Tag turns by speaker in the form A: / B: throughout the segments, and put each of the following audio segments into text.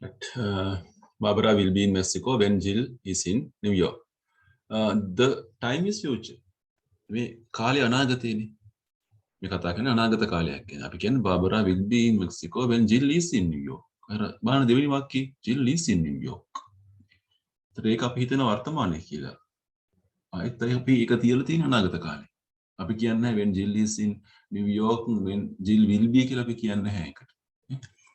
A: But, Barbara will be in Mexico when Jill is in New York. The time is future. මේ කාලය අනාගතයනේ. මේ කතා කරන්නේ අනාගත කාලයක් ගැන. අපි කියන්නේ Barbara will be in Mexico when Jill is in New York. අර බලන්න දෙවෙනි වාක්‍යය Jill is in New York. ඒත් ඒක අපි හිතන වර්තමානයේ කියලා. ආයෙත් අපි ඒක තියලා තියෙන අනාගත කාලේ. අපි කියන්නේ when Jill is in New York when Jill will be කියලා අපි කියන්නේ නැහැ ඒකට.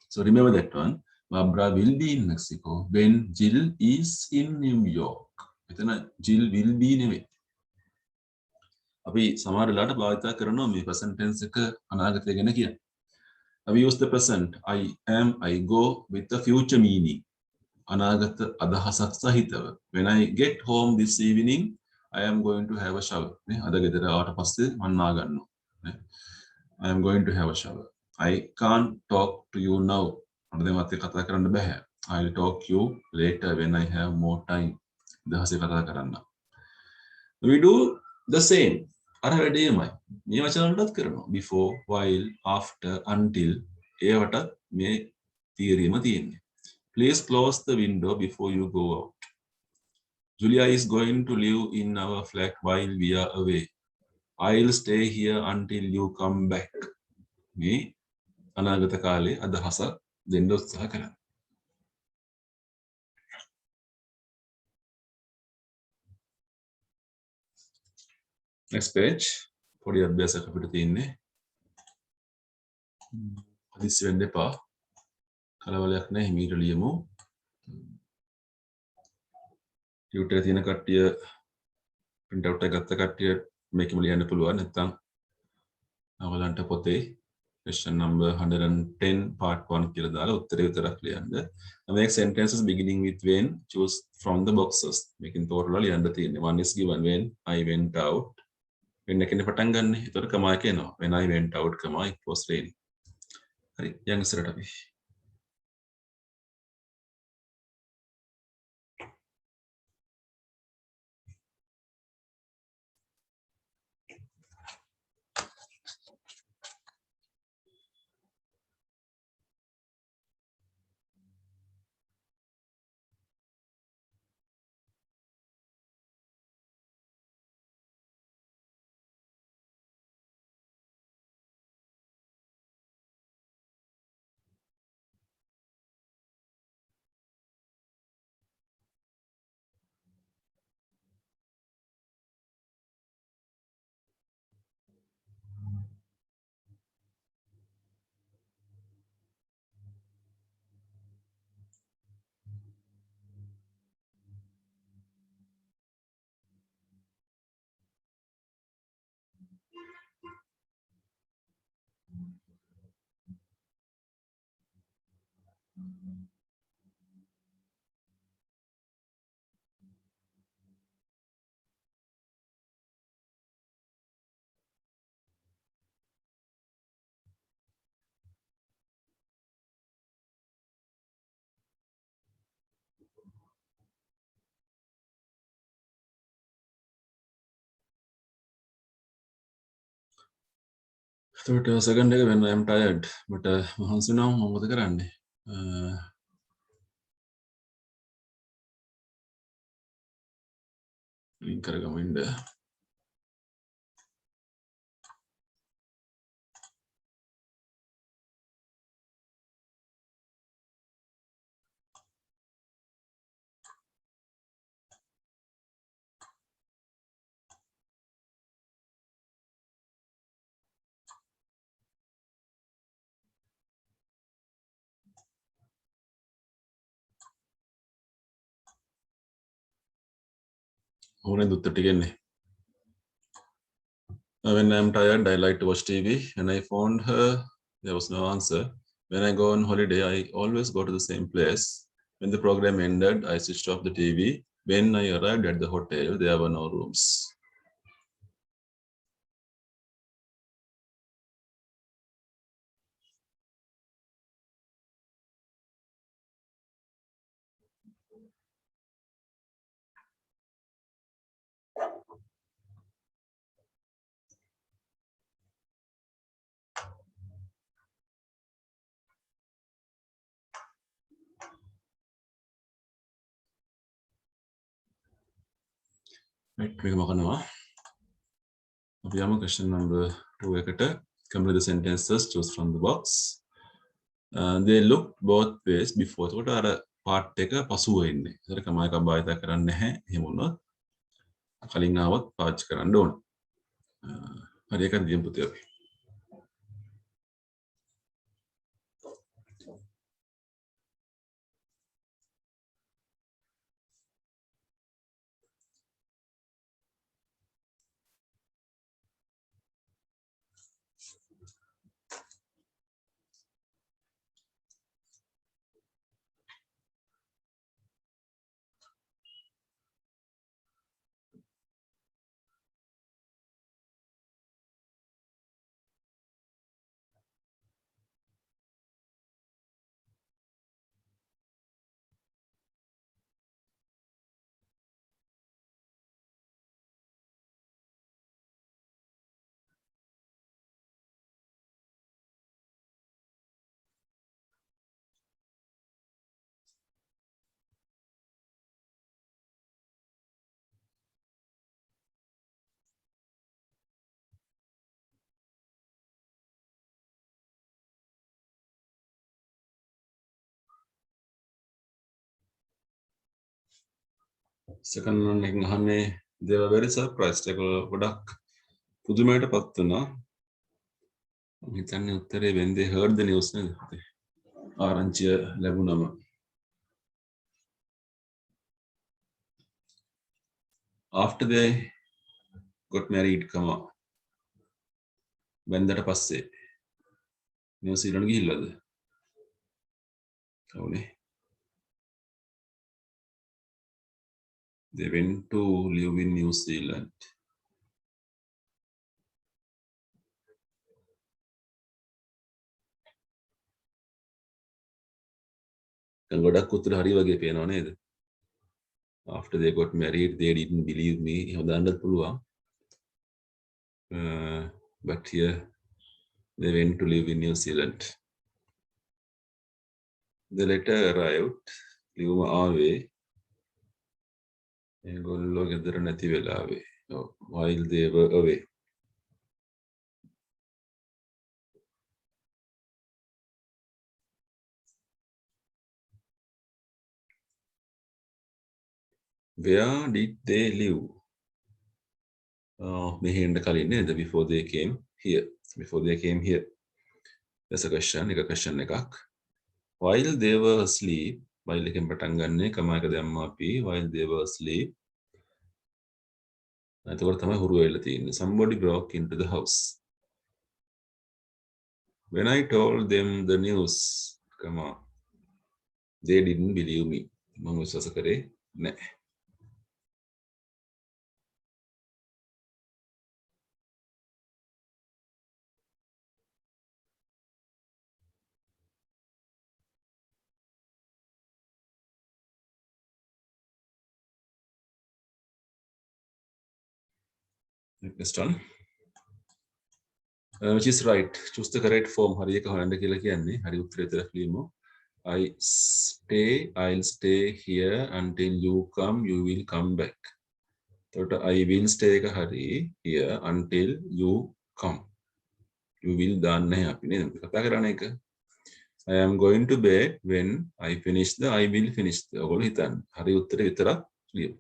A: So remember that one. Barbara will be in Mexico when Jill is in New York. එතන Jill will be නෙවෙයි. අපි සමහර වෙලාවට භාවිතා කරනවා මේ present tense එක අනාගතය ගැන කියන්නේ. We use the present I am I go with the future meaning. අනාගත අදහසක් සහිතව. When I get home this evening I am going to have a shower. නේ අද ගෙදර ආවට පස්සේ මම නා ගන්නවා. නේ I am going to have a shower. I can't talk to you now. මට දැන් වත් කතා කරන්න බෑ. I'll talk you later when I have more time. දහසේ කතා කරන්න. We do the same. අර වැඩේමයි. මේ වචන වලටත් කරනවා. Before, while, after, until ඒවට මේ තියරීම තියෙන්නේ. Please close the window before you go out. Julia is going to live in our flat while we are away. I'll stay here until you come back. මේ අනාගත කාලේ අදහස දෙන්න උත්සාහ කරන්න. Next page. පොඩි අභ්‍යාසයක් අපිට තියෙන්නේ. හදිස්සි වෙන්න එපා. කලබලයක් නැහැ හිමීට ලියමු. ටියුටර් තියෙන කට්ටිය print out එක ගත්ත කට්ටිය මේකම ලියන්න පුළුවන් නැත්නම් ඔයගලන්ට පොතේ question number 110 part 1 කියලා දාලා උත්තරේ විතරක් ලියන්න. Make sentences beginning with when, choose from the boxes. මේකෙන් තෝරලා ලියන්න තියෙන්නේ. One is given when I went out. when එකෙන් පටන් ගන්න. ඒතර කමා එක එනවා. When I went out, it was raining. හරි. යන් ඉස්සරට අපි. එතකොට second එක when I am tired. මට මහන්සි නම් මම මොකද කරන්නේ? ලින්ක් කරගමු ඉන්න. ඕනේ දුත්තට ටිකන්නේ. When I am tired, I like to watch TV. When I phoned her, there was no answer. When I go on holiday, I always go to the same place. When the program ended, I switched off the TV. When I arrived at the hotel, there were no rooms. right මේක මොකනවා අපි යමු question number 2 එකට complete the sentences choose from the box they looked both ways before එතකොට අර part එක පසුව ඉන්නේ ඒතර කම එකක් භාවිත කරන්නේ නැහැ එහෙම වුණොත් කලින් ආවොත් පාවිච්චි කරන්න ඕන හරි ඒකත් දියමු පුතේ අපි second one එකෙන් අහන්නේ they were very surprised ඒක ගොඩක් පුදුමයටපත් වුණා මම හිතන්නේ උත්තරේ when they heard the news නේද ආරංචිය ලැබුණම after they got married කම වෙන්දට පස්සේ නිව්සීලන්ත ගිහිල්ලාද ඔව්නේ they went to live in New Zealand දැන් ගොඩක් උත්තර හරි වගේ පේනවා නේද after they got married they didn't believe me එහෙම දාන්නත් පුළුවන් but here they went to live in New Zealand the letter arrived ලියුම ආවේ ඒගොල්ලෝ ගෙදර නැති වෙලාවේ while they were away where did they live මෙහෙ එන්න කලින් නේද before they came here that's a question එක question එකක් while they were asleep while එකෙන් පටන් ගන්න කම එක දැම්මා අපි while they were asleep එතකොට තමයි හුරු වෙලා තියෙන්නේ somebody broke into the house when I told them the news come on they didn't believe me මම විශ්වාස කරේ නැහැ next one which is right choose the correct form හරි එක හොයන්න කියලා කියන්නේ හරි උත්තරය විතරක් ලියමු I'll stay here until you come you will come back එතකොට I will stay එක හරි here until you come you will දාන්න නැහැ අපි නේද කතා කරන එක I am going to bed when I finish the I will finish the ඔයගොල්ලෝ හිතන්න හරි උත්තරය විතරක් ලියමු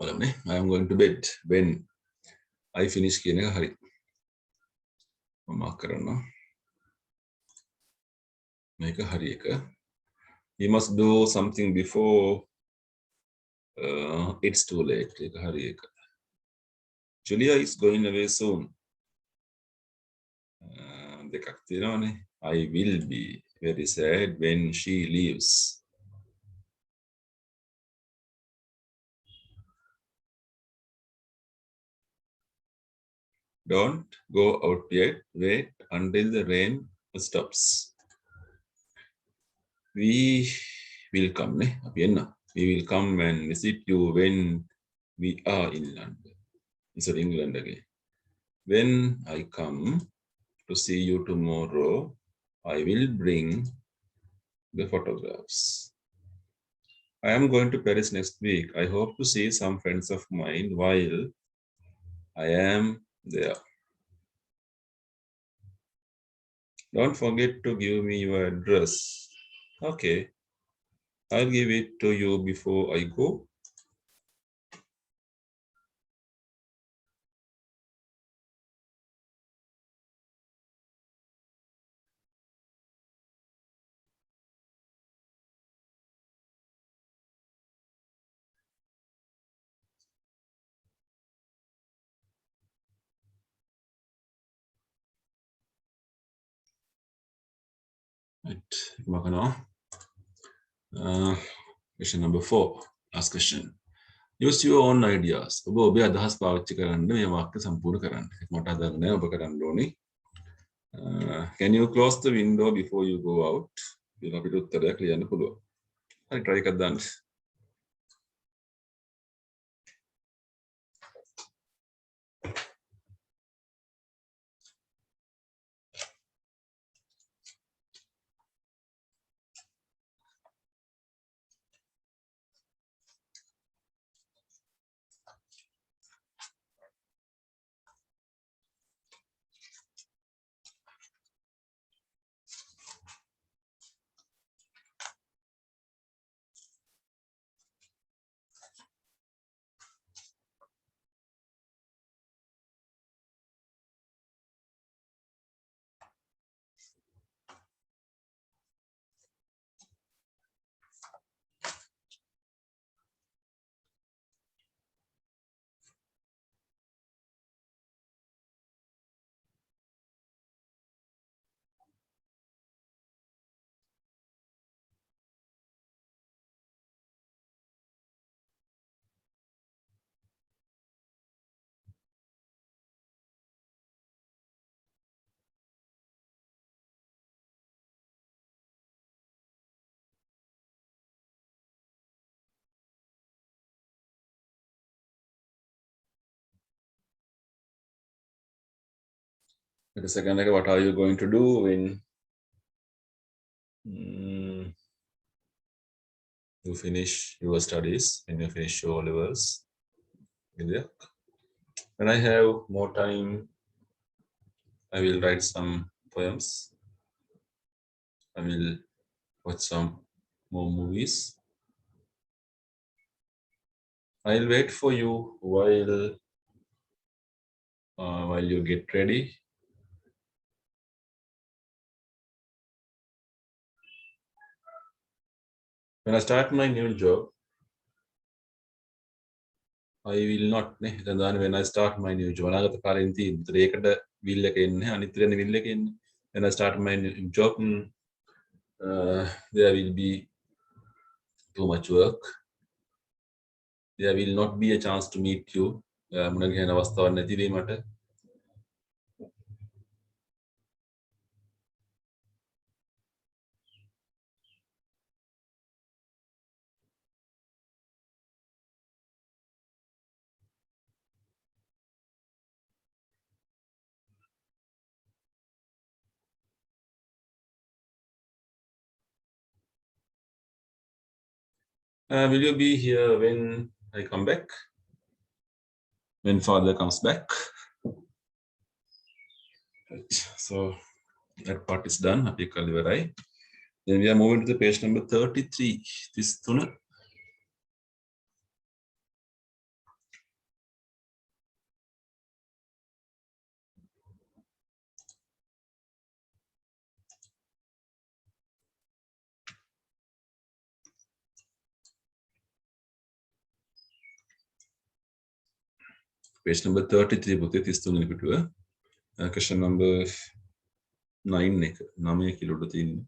A: I am going to bed when I finish කියන එක හරි. මම මාක් කරනවා. මේක හරි එක. You must do something before it's too late. ඒක හරි එක. Julia is going away soon. දෙකක් තියෙනවානේ. I will be very sad when she leaves. Don't go out yet. Wait until the rain stops. We will come. We will come and visit you when we are in London. It's England again. When I come to see you tomorrow, I will bring the photographs. I am going to Paris next week. I hope to see some friends of mine while I am there. Don't forget to give me your address. Okay. I'll give it to you before I go. Right. Question number 4. Last question. Use your own ideas. ඔබ ඔබේ අදහස් පාවිච්චි කරන්න මේ වාක්‍ය සම්පූර්ණ කරන්න. මට අදහස් නැහැ ඔබ කරන්න ඕනේ. Can you close the window before you go out? ඒක අපිට උත්තරයක් ලියන්න පුළුවන්. හරි try එකක් දාන්න. The second, like, what are you going to do when you finish your studies, when you finish your levels? When I have more time, I will write some poems. I will watch some more movies. I'll wait for you while you get ready. When I start my new job, I will not. When I start my new job, when I start my new job, there will be too much work. There will not be a chance to meet you. Will you be here when I come back? When father comes back? Right. So that part is done. Then we are moving to the page number 33. This tuna. Page number 33 පුතේ 33 වෙනි පිටුව. Question number 9 එක 9 කියලා උඩ තියෙන්නේ.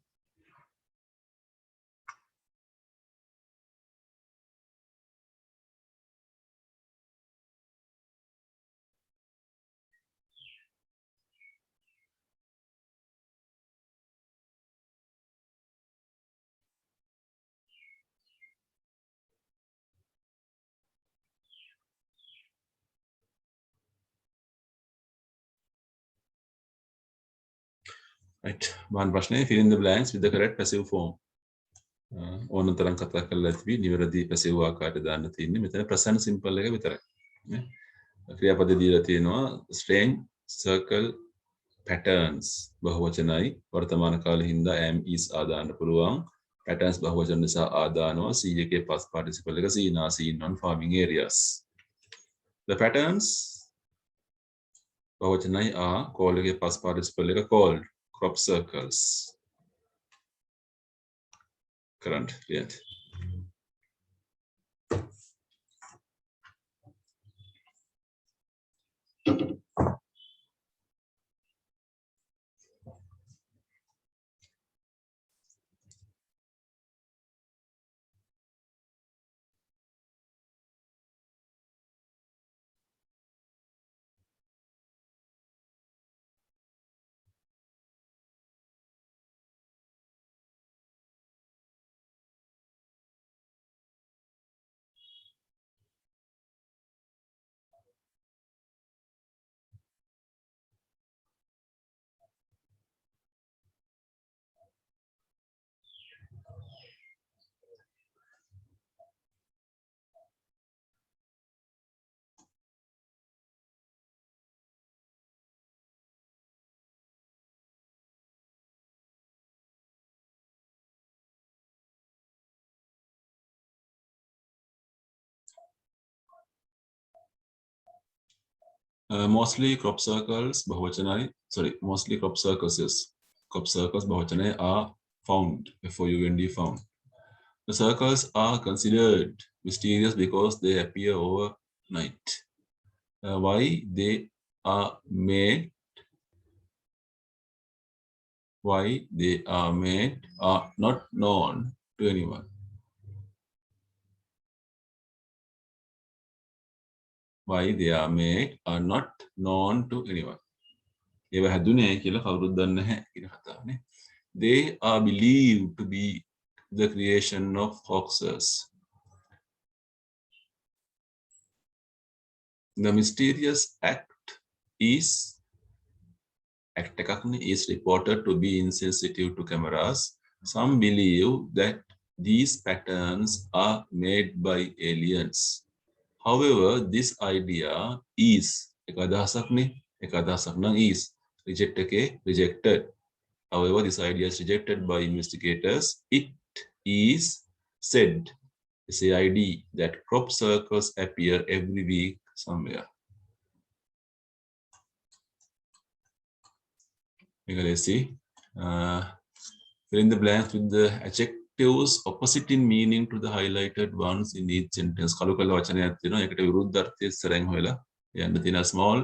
A: Right. One ප්‍රශ්නේ fill in the blanks with the correct passive form. ඕන තරම් කතා කරලා ඇති නිවැරදි passive ආකාරයට දාන්න තියෙන්නේ. මෙතන present simple එක විතරයි. නේ? ක්‍රියාපද දීලා තියෙනවා strange circle patterns බහුවචනයි වර්තමාන කාලේ හින්දා am is ආදාන්න පුළුවන්. patterns බහුවචන නිසා ආදානවා. C එකේ past participle එක seen are seen on farming areas. The patterns බහුවචනයි are call එකේ past participle එක called crop circles. Current, yeah. Mostly crop circles mostly crop circles bahuvachanai are found, found found. The circles are considered mysterious because they appear overnight. Why they are made are not known to anyone. Why they are made are not known to anyone. ඒව හැදුනේ කියලා කවුරුත් දන්නේ නැහැ කියන කතාවනේ. They are believed to be the creation of hoaxers. The mysterious act is reported to be insensitive to cameras. Some believe that these patterns are made by aliens. However, this idea is is rejected. However, this idea is rejected by investigators. It is said, SAID, that crop circles appear every week somewhere. Let's see. Fill in the blanks with the adjectives opposite in meaning to the highlighted ones in each sentence. කළු කළ වචනයක් තියෙනවා. ඒකට විරුද්ධ අර්ථය සරෙන් හොයලා යන්න තියෙනවා. Small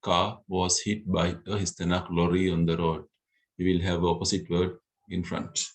A: car was hit by a Hispanic lorry on the road. We will have opposite word in front.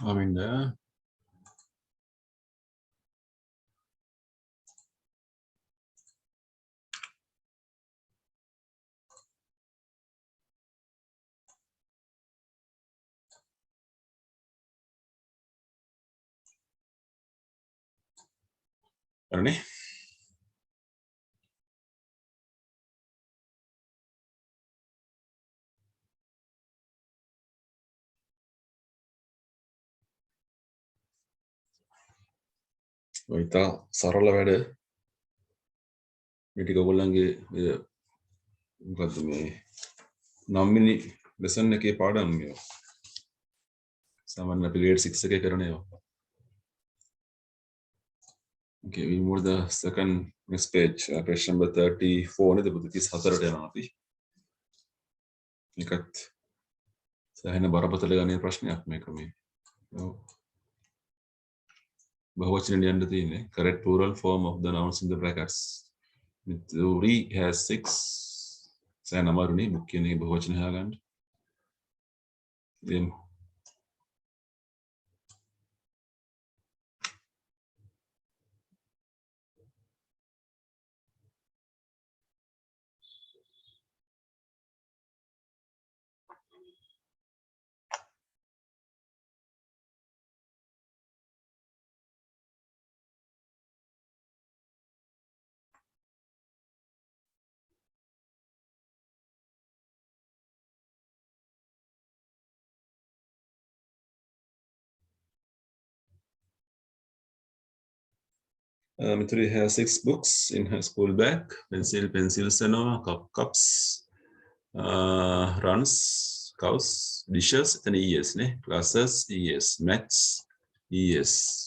A: Aminda. හරිනේ. ඔය ඉතා සරල වැඩ මේ ටික ඔයගොල්ලන්ගේ මොකද්ද මේ 9 වෙනි ලෙසන් එකේ පාඩම් මේවා. සාමාන්‍ය අපි grade 6 එකේ කරන ඒවා. Okay, we move the second next page. Page number 34 නේද? 34ට යනවා අපි. මේකත් සෑහෙන බරපතල ගණේ ප්‍රශ්නයක් මේක මේ. බහුවචනෙන් යන්න තියෙන්නේ. Correct plural form of the nouns in the brackets. Mituri has 6. සෑහෙන අමාරුනේ මුක් කියන එක බහුවචන හොයාගන්න. Then Mituri has 6 books in her school bag. Pencils cups, runs, cows, dishes, and yes, ne? Classes, yes, maths, yes.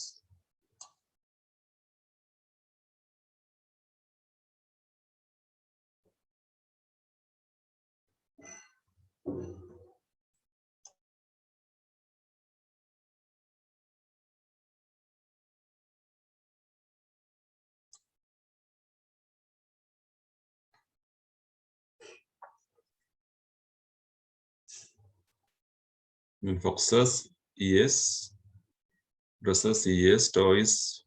A: Foxes, yes. Dresses, yes. Toys,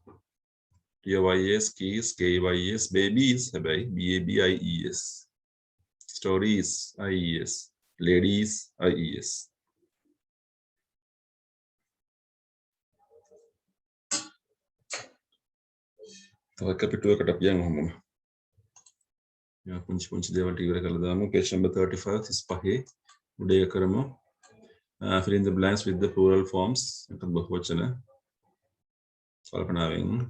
A: TOYS, keys, KYS. Babies, BABIES. Stories, IES. Ladies, IES. තව පිටුවකට අපි යමු හැමෝම. පුංචි දේවල් ටික ඉවර කරලා දාමු. Page number 35 35 උඩ එක කරමු. Fill in the blanks with the plural forms. එකක් බහුවචන කල්පනාවෙන්.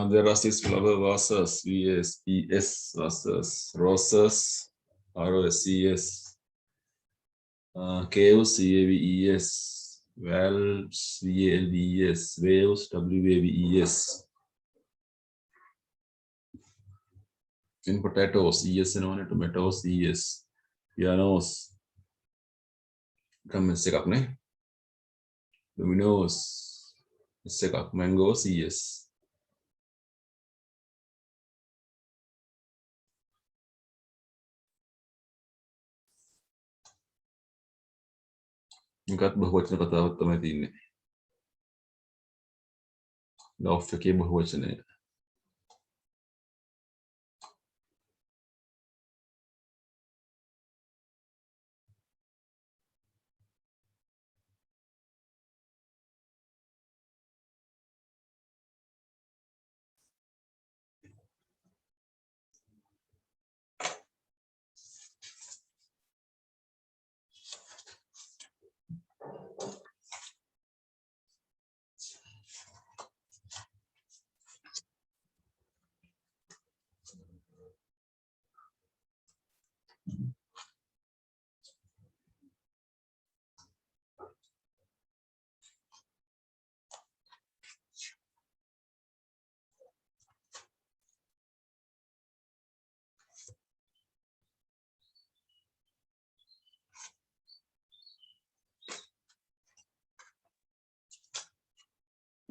A: There are 6 flower vases, VSPS vases, roses, ROSES, caves, CAVES, valves, VALVES, waves, WAVES. In potatoes, ES and on tomatoes, ES, pianos, come එකක් නේ. Dominoes, එකක් mangoes, ES. මේකත් බහුවචන කතාවක් තමයි තියෙන්නේ. Love එකේ බහුවචනය.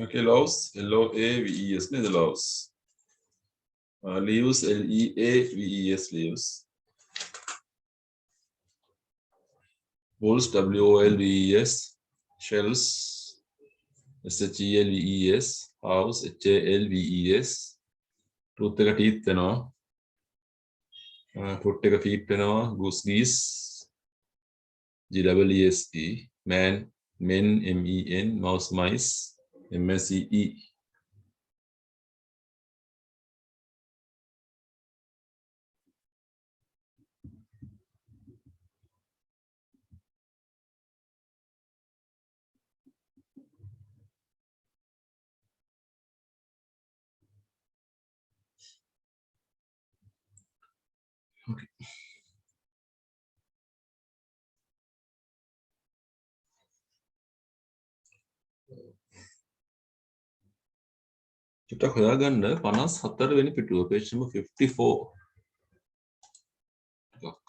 A: Okay, loves, L-O-A-V-E-S, the loves. Leaves, L-E-A-V-E-S, leaves. Wolves, W-O-L-V-E-S. Shells, S-H-E-L-V-E-S. House, H-A-L-V-E-S. Tooth එක teeth වෙනවා. Foot එක feet වෙනවා. Goose, geese. G-E-E-S-E. Man, men, M-E-N. Mouse, mice. M-S-E-E. Okay. චුට්ටක් හොයාගන්න 54 වෙනි පිටුව page number 54. ටිකක්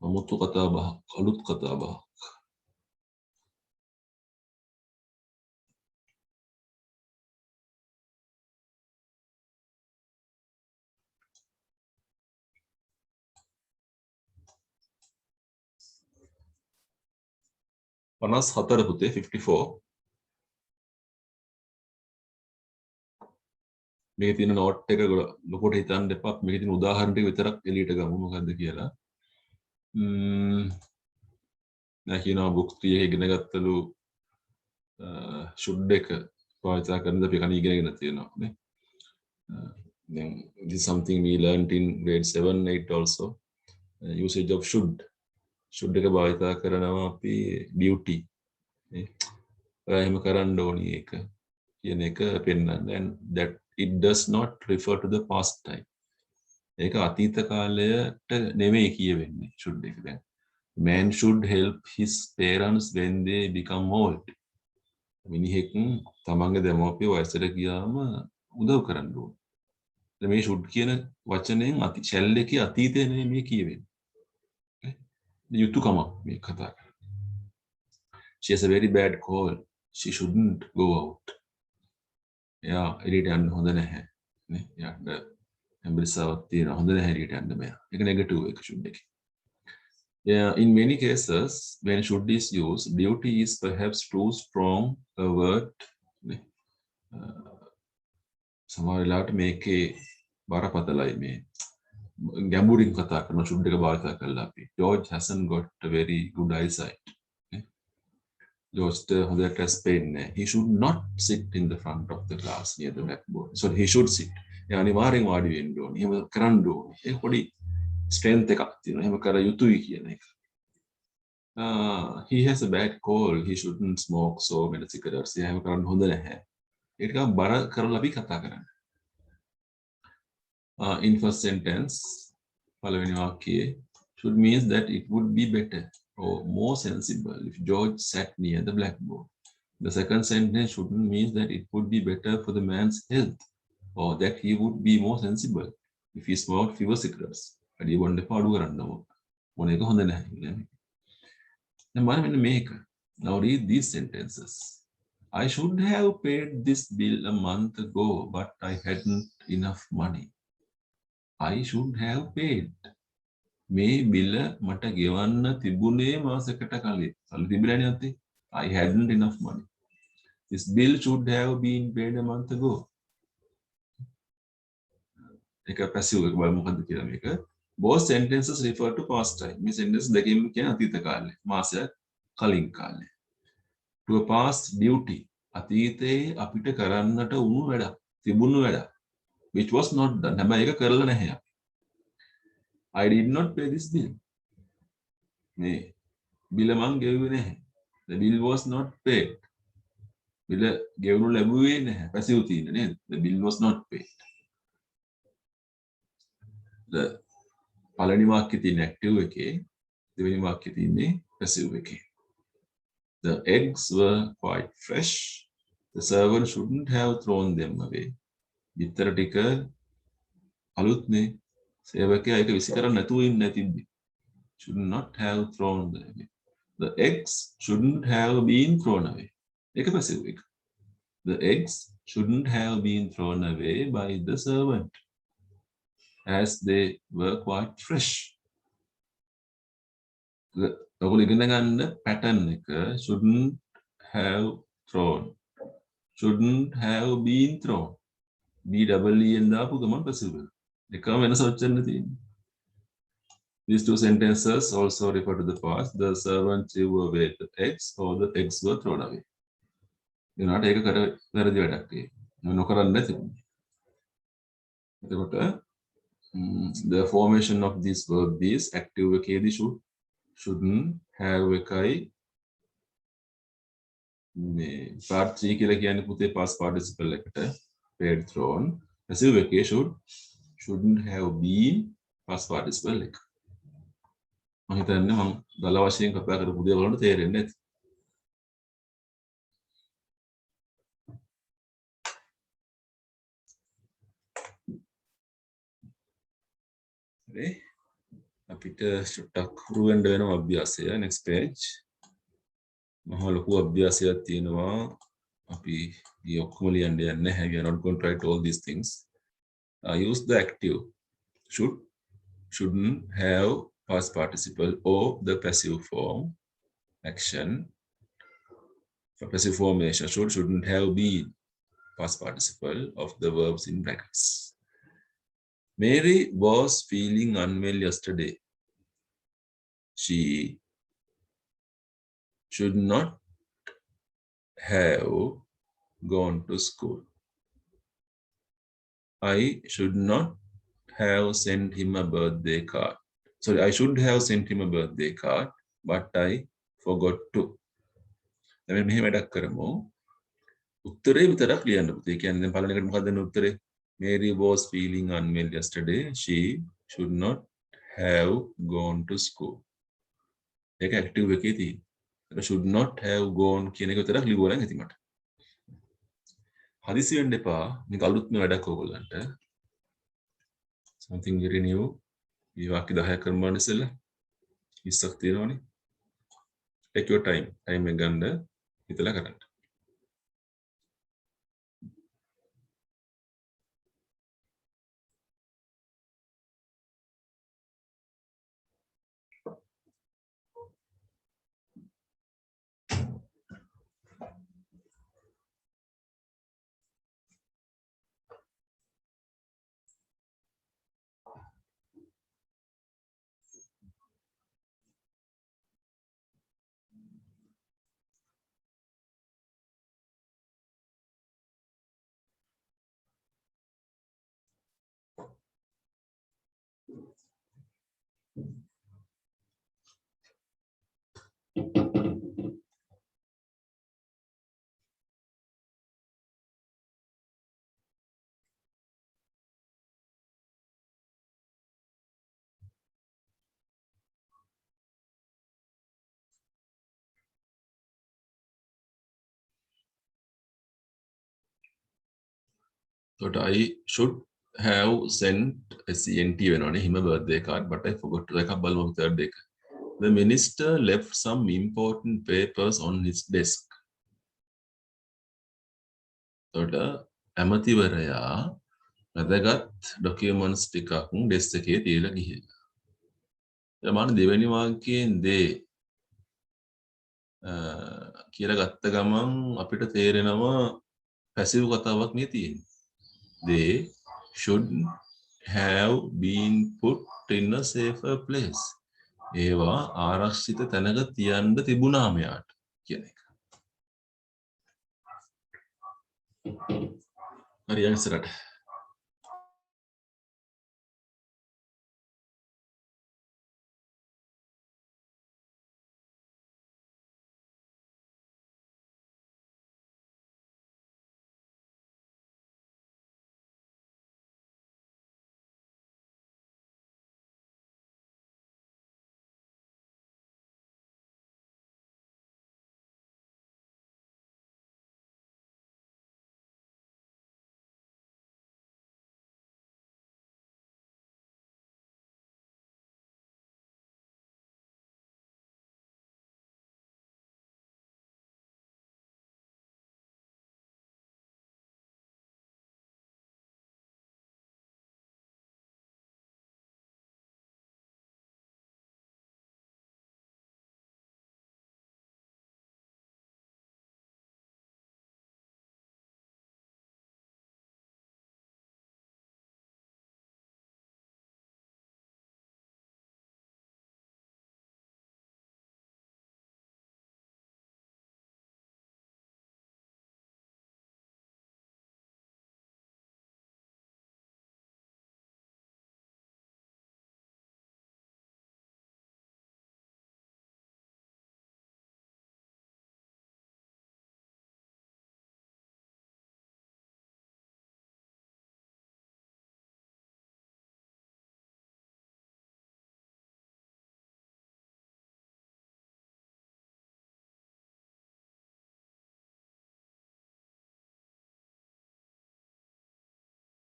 A: අමුතු කතා බහක්, අලුත් කතා බහක්. පනස් හතර පුතේ 54. මේකේ තියෙන නෝට් එක ලොකුට හිතන්න එපා. මේකේ තියෙන උදාහරණ ටික විතරක් එළියට ගමු මොකද්ද කියලා. දැන් කියනවා බුක් 3 එක ඉගෙන ගත්තලු should එක පාවිච්චි කරනද අපි කණ ඉගෙනගෙන තියෙනවා නේ. Then this is something we learned in grade 7 8 also. Usage of should එක භාවිතා කරනවා අපි duty නේ. එහෙම කරන්න ඕනි ඒක කියන එක පෙන්නන්න. And that it does not refer to the past time. ඒක අතීත කාලයට නෙමෙයි කියවෙන්නේ should එක. දැන් man should help his parents when they become old. මිනිහෙක් තමන්ගේ දෙමව්පිය වයසට ගියාම උදව් කරන්න ඕන. මේ should කියන වචනයෙන් shall එකේ අතීතය නෙමෙයි මේ කියවෙන්නේ. යුතුයකමක් මේ කතා කරන්නේ. She has a very bad cold. She shouldn't go out. එයා එළියට යන්න හොඳ නැහැ. නේ? එයාට හැම්බරිසාවක් තියෙනවා. හොඳ නැහැ එළියට යන්න මෙයා. ඒක නෙගටිව් එක should එකේ. Yeah, in many cases, when should is used, duty is perhaps too strong a word. සමහර වෙලාවට මේකේ බරපතලයි මේ ගැඹුරින් කතා කරන should එක භාවිත කරලා අපි. George hasn't got a very good eyesight. George හොඳට ස්පෙන්නේ. He should not sit in the front of the class near the blackboard. So he should sit. එයා අනිවාර්යෙන් වාඩි වෙන්න ඕනේ. එහෙම කරන්න ඕනේ. ඒක පොඩි strength එකක් තියෙනවා. එහෙම කර යුතුයි කියන එක. He has a bad cold. He shouldn't smoke so many cigarettes. එහෙම කරන්න හොඳ නැහැ. ඒක බර කරලා අපි කතා කරන්නේ. In first sentence, පළවෙනි වාක්‍යයේ should means that it would be better or more sensible if George sat near the blackboard. The second sentence shouldn't mean that it would be better for the man's health or that he would be more sensible if he smoked fewer cigarettes. අඩිය බොන්න එපා අඩු කරන්න ඕන. මොන එක හොඳ නැහැ කියන්නේ. දැන් බලන්න මෙන්න මේක. Now read these sentences. I should have paid this bill a month ago, but I hadn't enough money. I should have paid. මේ බිල මට ගෙවන්න තිබුණේ මාසයකට කලින්. සල්ලි තිබිලානේ නැත්තේ. I hadn't enough money. This bill should have been paid a month ago. එක passive එක බලමු මොකද්ද කියලා මේක. Both sentences refer to past time. මේ sentence දෙකෙන්ම කියන අතීත කාලේ. මාසයක් කලින් කාලේ. To a past duty. අතීතයේ අපිට කරන්නට උණු වැඩක්, තිබුණු වැඩක්. Which was not done. හැබැයි ඒක කරලා නැහැ. I did not pay this bill. මේ බිල මං ගෙවුවේ නැහැ. The bill was not paid. බිල ගෙවනු ලැබුවේ නැහැ. පැසිව් තියෙන නේද? The bill was not paid. The පළවෙනි වාක්‍යයේ තියෙන active එකේ දෙවෙනි වාක්‍යයේ තියෙන්නේ passive එකේ. The eggs were quite fresh. The servant shouldn't have thrown them away. බිත්තර ටික අලුත්නේ. සේවකයා ඒක විසි කරන්න නැතුව ඉන්නේ තිබ්බේ. Should not have thrown them away. The eggs shouldn't have been thrown away. ඒක passive එක. the eggs shouldn't have been thrown away by the servant as they were quite fresh. ඔගොල්ලෝ ඉගෙන ගන්න pattern එක shouldn't have thrown, shouldn't have been thrown. BEE and දාපු ගමන් possible. එකම වෙනස ඔච්චරනේ තියෙන්නේ. These two sentences also refer to the past. The servant threw away the eggs or the eggs were thrown away. එනවාට ඒක කර වැරදි වැඩක් ඒක. නොකරන්න තිබුණේ. එතකොට the formation of this verb is active එකේදී should, shouldn't, have එකයි මේ part 3 කියලා කියන්නේ පුතේ past participle එකට paid thrown. passive එකේ should, shouldn't have been past participle එක. මම හිතන්නේ මම දල වශයෙන් කතා කරපු දේ වලට තේරෙන්නේ නැති. හරි. අපිට ටක් රුවෙන්ඩ වෙනවා අභ්‍යාසය. next page. මහා ලොකු අභ්‍යාසයක් තියෙනවා. අපි මේ ඔක්කොම ලියන්න යන්නේ නැහැ. We are not going to write all these things. Use the active should, shouldn't, have, past participle or the passive form action. For passive formation, should, shouldn't have been past participle of the verbs in brackets. Mary was feeling unwell yesterday. She should not have gone to school. I should not have sent him a birthday card. Sorry, I should have sent him a birthday card, but I forgot to. දැන් මෙහෙම වැඩක් කරමු. උත්තරේ විතරක් ලියන්න පුතේ. ඒ කියන්නේ දැන් පළවෙනි එකට මොකක්ද දෙන්න උත්තරේ? Mary was feeling unwell yesterday. She should not have gone to school. ඒක active එකේ තියෙන්නේ. ඒක should not have gone කියන එක විතරක් ලියුවා නම් ඇති මට. හදිසි වෙන්න එපා. මේක අලුත්ම වැඩක් ඕගොල්ලන්ට. Something very new. මේ වාක්‍ය 10ක් කරනවා ඉස්සෙල්ලා 20ක් තියෙනවනේ. Take your time. Time එක ගන්න හිතලා කරන්න. So I should have sent SENT වෙනවනේ him a birthday card, but I forgot to. එකක් බලමු third එක. The minister left some important papers on his desk. එතකොට ඇමතිවරයා වැදගත් documents ටිකක් desk එකේ තියලා ගිහිල්ලා. මම දෙවෙනි වාක්‍යයෙන් දේ කියලා ගත්ත ගමන් අපිට තේරෙනවා passive කතාවක් මේ තියෙන්නේ. They should have been put in a safer place. ඒවා ආරක්ෂිත තැනක තියන්න තිබුණා මෙයාට කියන එක. හරි ඉස්සරහට.